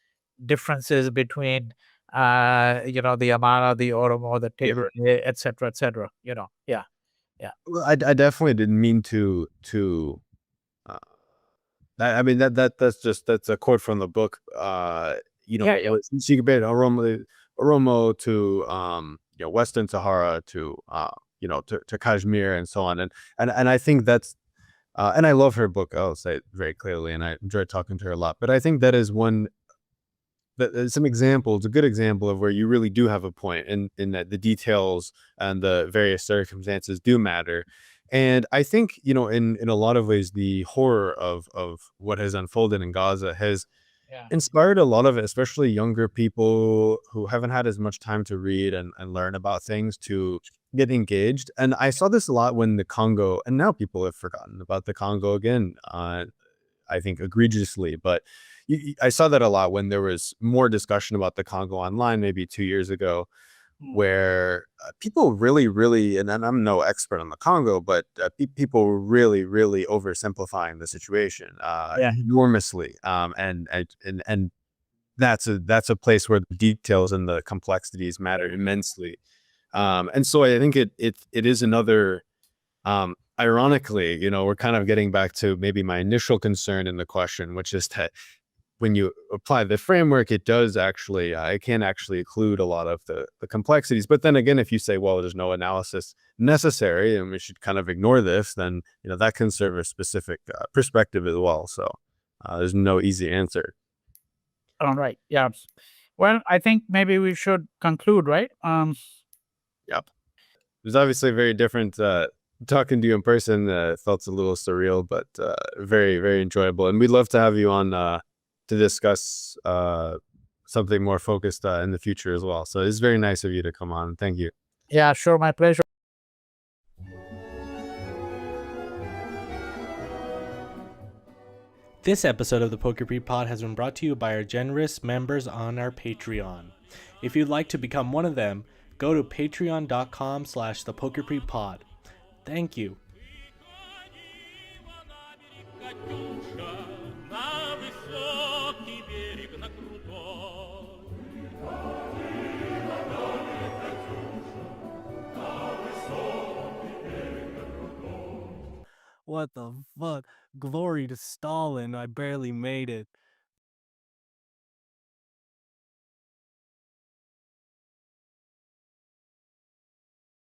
differences between the Amara, the Oromo, the Yeah. Tigray, et cetera, et cetera. Yeah, yeah, Well, I definitely didn't mean to. Uh, I mean that's a quote from the book. yeah, yeah, Since you compare Oromo to Western Sahara to to Kashmir and so on, and I think that's and I love her book. I'll say it very clearly, and I enjoy talking to her a lot. But I think that is one that some examples, a good example of where you really do have a point in that the details and the various circumstances do matter. And I think, in a lot of ways, the horror of what has unfolded in Gaza has yeah, inspired a lot of, especially younger people who haven't had as much time to read and learn about things, to get engaged. And I saw this a lot when the Congo, and now people have forgotten about the Congo again. I think egregiously, but I saw that a lot when there was more discussion about the Congo online, maybe 2 years ago, mm, where people really, really, and I'm no expert on the Congo, but people were really, really oversimplifying the situation yeah, enormously, and that's a place where the details and the complexities matter immensely, and so I think it is another. Ironically, we're kind of getting back to maybe my initial concern in the question, which is that when you apply the framework, it does actually, it can actually include a lot of the complexities. But then again, if you say, well, there's no analysis necessary and we should kind of ignore this, then, that can serve a specific perspective as well. So there's no easy answer. all right, yeah. Well, I think maybe we should conclude, right? Yep. It was obviously very different. Talking to you in person felt a little surreal, but very, very enjoyable. And we'd love to have you on to discuss something more focused in the future as well. So it's very nice of you to come on. Thank you. Yeah, sure, my pleasure. This episode of the Poker Pre Pod has been brought to you by our generous members on our Patreon. If you'd like to become one of them, go to patreon.com/thepokerprepod. Thank you. What the fuck? Glory to Stalin, I barely made it.